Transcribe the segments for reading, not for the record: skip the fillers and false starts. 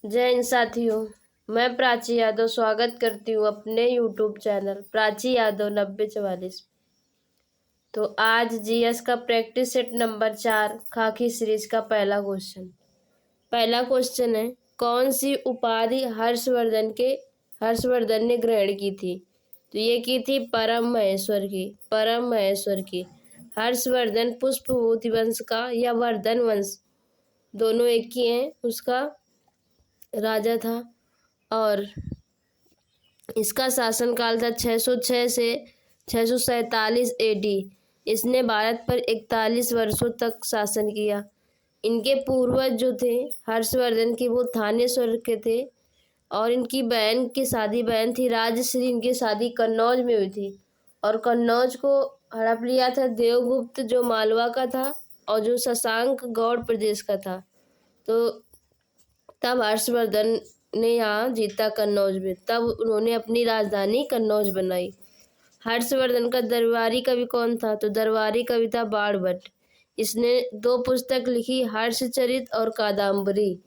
जय हिंद साथियों। मैं प्राची यादव स्वागत करती हूँ अपने यूट्यूब चैनल प्राची यादव 9044। तो आज जीएस का प्रैक्टिस सेट नंबर 4 खाकी सीरीज का पहला क्वेश्चन है, कौन सी उपाधि हर्षवर्धन ने ग्रहण की थी? तो ये की थी परम महेश्वर की। हर्षवर्धन पुष्पभूति वंश का या वर्धन वंश, दोनों एक ही हैं, उसका राजा था और इसका शासनकाल था 606 से 647 एडी। इसने भारत पर 41 वर्षों तक शासन किया। इनके पूर्वज जो थे हर्षवर्धन के, वो थानेश्वर के थे और इनकी बहन थी राजश्री। इनकी शादी कन्नौज में हुई थी और कन्नौज को हड़प लिया था देवगुप्त, जो मालवा का था और जो शशांक गौड़ प्रदेश का था। तो तब हर्षवर्धन ने यहाँ जीता कन्नौज में, तब उन्होंने अपनी राजधानी कन्नौज बनाई। हर्षवर्धन का दरबारी कवि कौन था? तो दरबारी कवि था बाणभट्ट। इसने 2 पुस्तक लिखी, हर्षचरित और कादम्बरी।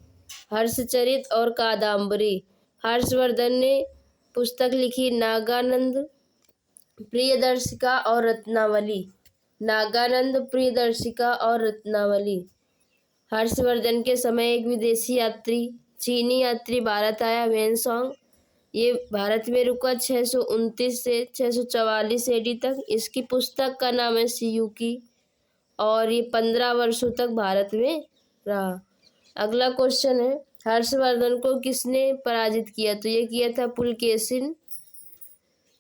हर्षवर्धन ने पुस्तक लिखी नागानंद प्रियदर्शिका और रत्नावली। हर्षवर्धन के समय एक विदेशी चीनी यात्री भारत आया, वेनसोंग। ये भारत में रुका 629 से 644 एडी तक। इसकी पुस्तक का नाम है सियुकी और ये 15 वर्षों तक भारत में रहा। अगला क्वेश्चन है, हर्षवर्धन को किसने पराजित किया? तो ये किया था पुलकेशिन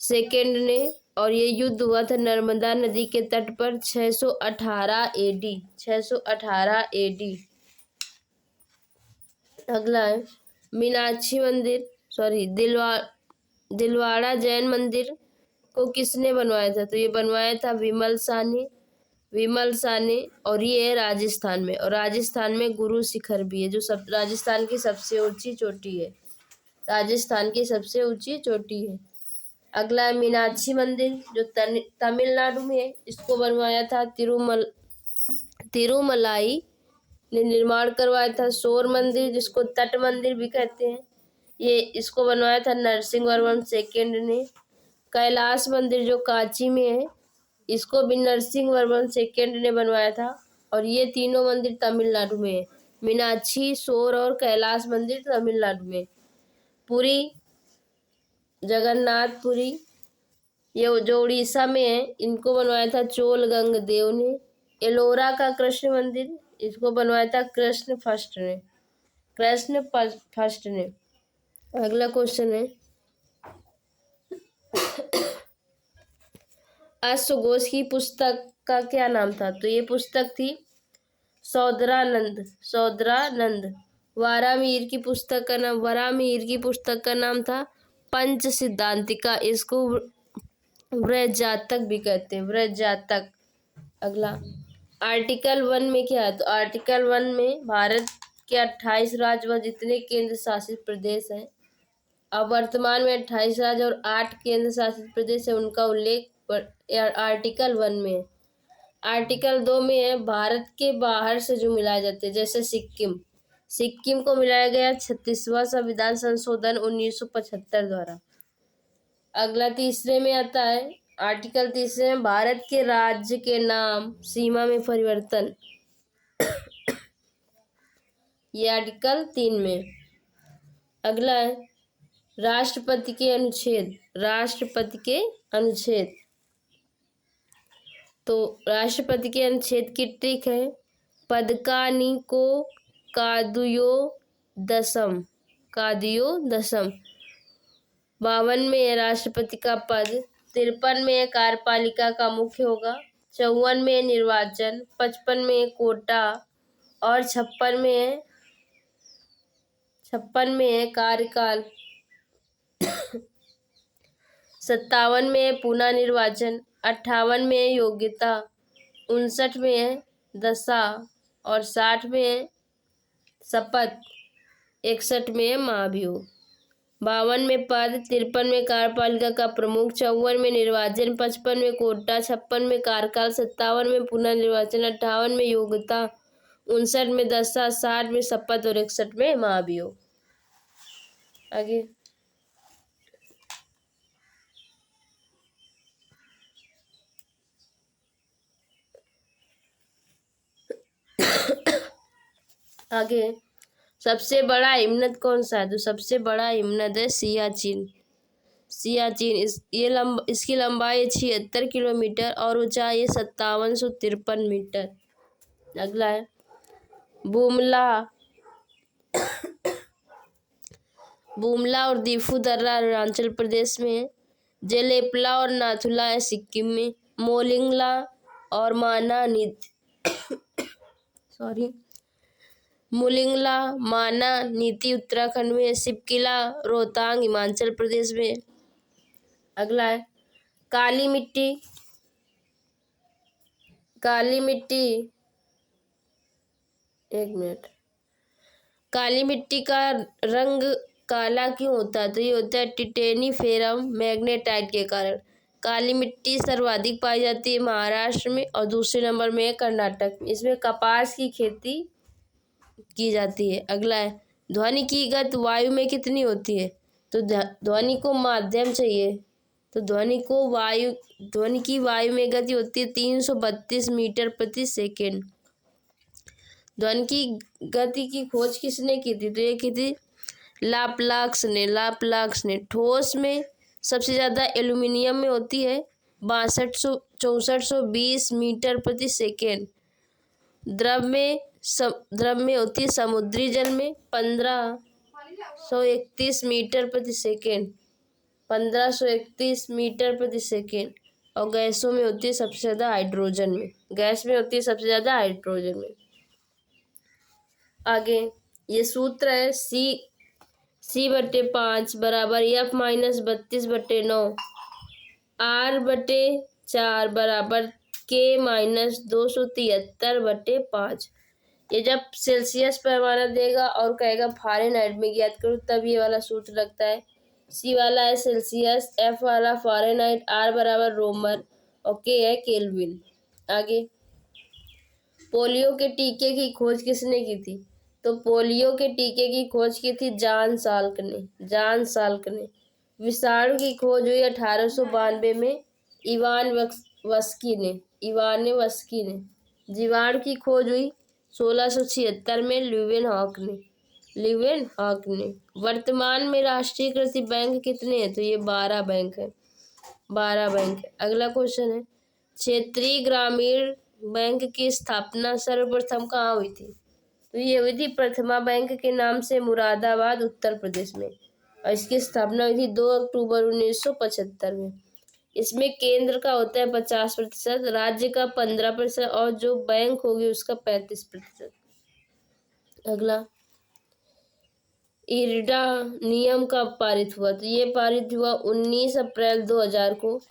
सेकेंड ने और ये युद्ध हुआ था नर्मदा नदी के तट पर 618 एडी। अगला है दिलवाड़ा जैन मंदिर को किसने बनवाया था? तो ये बनवाया था विमल साने और ये है राजस्थान में। और राजस्थान में गुरु शिखर भी है, जो राजस्थान की सबसे ऊंची चोटी है। अगला है मीनाक्षी मंदिर, जो तमिलनाडु में है। इसको बनवाया था तिरुमलाई ने निर्माण करवाया था। शोर मंदिर, जिसको तट मंदिर भी कहते हैं, इसको बनवाया था नरसिंहवर्मन सेकेंड ने। कैलाश मंदिर जो कांची में है, इसको भी नरसिंहवर्मन सेकेंड ने बनवाया था और ये तीनों मंदिर तमिलनाडु में है। मीनाक्षी, शोर और कैलाश मंदिर तमिलनाडु में। पुरी, जगन्नाथपुरी, ये जो उड़ीसा में है, इनको बनवाया था चोल गंगदेव ने। एलोरा का कृष्ण मंदिर, इसको बनवाया था कृष्ण फर्स्ट ने। अगला क्वेश्चन है, अश्वघोष की पुस्तक का क्या नाम था? तो ये पुस्तक थी सौदरानंद। वराहमिहिर की पुस्तक का नाम था पंच सिद्धांतिका। इसको वृहज्जातक भी कहते हैं, वृहज्जातक। अगला आर्टिकल 1 में क्या है? तो आर्टिकल 1 में भारत के 28 राज्य व जितने केंद्र शासित प्रदेश हैं, अब वर्तमान में 28 राज्य और 8 केंद्र शासित प्रदेश है, उनका उल्लेख आर्टिकल 1 में है। आर्टिकल 2 में है भारत के बाहर से जो मिलाए जाते हैं, जैसे सिक्किम को मिलाया गया 36वां संविधान संशोधन 1975 द्वारा। अगला तीसरे में आता है, आर्टिकल 3 में भारत के राज्य के नाम सीमा में परिवर्तन, ये आर्टिकल 3 में। अगला है राष्ट्रपति के अनुच्छेद। तो राष्ट्रपति के अनुच्छेद की ट्रिक है पदकानिको कादुयो दसम। 52 में है राष्ट्रपति का पद। 53 में है कार्यपालिका का मुख्य होगा। 54 में है निर्वाचन। 55 में है कोटा और 56 में है कार्यकाल। 57 में है पुनः निर्वाचन। 58 में है योग्यता। 59 में है दशा और 60 में है शपथ। 61 में है महाभियोग। 52 में पद। 53 में कार्यपालिका का प्रमुख। 54 में निर्वाचन। 55 में कोटा। 56 में कार्यकाल। 57 में पुनः निर्वाचन। 58 में योग्यता। 59 में दशा। 60 में शपथ और 61 में महाभियोग। आगे आगे सबसे बड़ा हिमनद कौन सा है? तो सबसे बड़ा हिमनद है सियाचिन। सियाचिन इसकी लंबाई 76 किलोमीटर और ऊंचाई 5753 मीटर। अगला है बुमला। बुमला और दीफू दर्रा अरुणाचल प्रदेश में है। जेलेपला और नाथुला है सिक्किम में। मोलिंगला और माना मुलिंगला माना नीति उत्तराखंड में। सिपकिला रोहतांग हिमाचल प्रदेश में। अगला है काली मिट्टी। काली मिट्टी एक मिनट। काली मिट्टी का रंग काला क्यों होता है? तो ये होता है टिटेनीफेरम मैग्नेटाइट के कारण। काली मिट्टी सर्वाधिक पाई जाती है महाराष्ट्र में और दूसरे नंबर में है कर्नाटक में। इसमें कपास की खेती की जाती है। अगला है ध्वनि की गति वायु में कितनी होती है? तो ध्वनि को माध्यम चाहिए, तो ध्वनि की वायु में गति होती है 332 मीटर प्रति सेकेंड। ध्वनि की गति की खोज किसने की थी? तो ये की थी लाप्लाक्स ने। ठोस में सबसे ज्यादा एल्यूमिनियम में होती है 6420 मीटर प्रति सेकेंड। द्रव में होती है समुद्री जल में 1531 मीटर प्रति सेकेंड। 1531 मीटर प्रति सेकेंड। और गैसों में होती है सबसे ज्यादा हाइड्रोजन में। गैस में होती है सबसे ज्यादा हाइड्रोजन में। आगे ये सूत्र है C/5 बराबर F-32/9 R/4 बराबर K-273/5। ये जब सेल्सियस पैमाना देगा और कहेगा फ़ारेनहाइट में ज्ञात करो तब ये वाला सूत्र लगता है। C वाला है सेल्सियस, F वाला फ़ारेनहाइट, R बराबर रोमन और K है केल्विन। आगे पोलियो के टीके की खोज किसने की थी? तो पोलियो के टीके की खोज की थी जॉन साल्क ने। विषाणु की खोज हुई 1892 में इवान वस्की ने। जीवाणु की खोज हुई 1676 में ल्यूवेनहॉक ने। वर्तमान में राष्ट्रीय कृषि बैंक कितने हैं? तो ये 12 बैंक है। अगला क्वेश्चन है क्षेत्रीय ग्रामीण बैंक की स्थापना सर्वप्रथम कहाँ हुई थी? तो ये हुई थी प्रथमा बैंक के नाम से मुरादाबाद उत्तर प्रदेश में और इसकी स्थापना हुई थी 2 अक्टूबर 1975 में। इसमें केंद्र का होता है 50%, राज्य का 15% और जो बैंक होगी उसका 35%। अगला इरडा नियम कब पारित हुआ? तो ये पारित हुआ 19 अप्रैल 2000 को।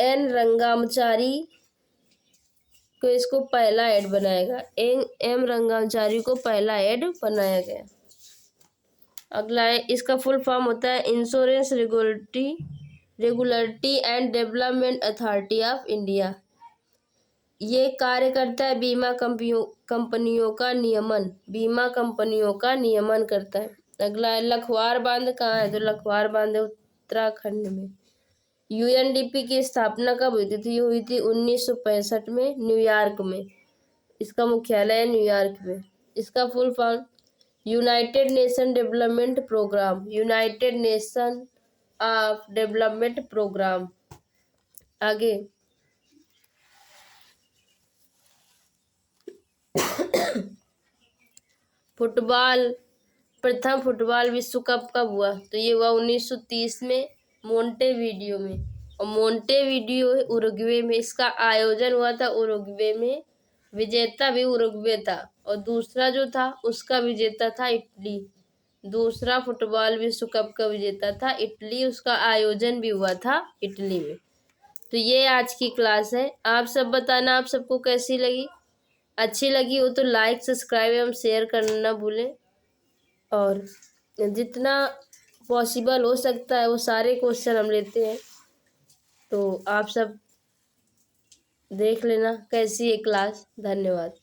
एन रंगाचारी को इसको पहला हेड बनाया गया। एम रंगाचारी को पहला हेड बनाया गया। अगला है इसका फुल फॉर्म होता है insurance regulatory and development authority of India. ये कार्य करता है बीमा कंपनियों का नियमन करता है। अगला है लखवार बांध कहाँ है? तो लखवार बांध है उत्तराखंड में। यूएनडीपी की स्थापना कब हुई थी? तो ये हुई थी 1965 में न्यूयॉर्क में। इसका मुख्यालय है न्यूयॉर्क में। इसका full form United Nation of development programme. आगे प्रथम फुटबॉल विश्व कप कब हुआ? तो ये हुआ 1930 में मोंटेवीडियो में। और मोंटेवीडियो उरुग्वे में इसका आयोजन हुआ था उरुग्वे में। विजेता भी उरुग्वे था और दूसरा जो था उसका विजेता था इटली। दूसरा फुटबॉल विश्व कप का विजेता था इटली, उसका आयोजन भी हुआ था इटली में। तो ये आज की क्लास है। आप सब बताना आप सबको कैसी लगी। अच्छी लगी हो तो लाइक सब्सक्राइब एवं शेयर करना ना भूलें और जितना पॉसिबल हो सकता है वो सारे क्वेश्चन हम लेते हैं, तो आप सब देख लेना कैसी है क्लास। धन्यवाद।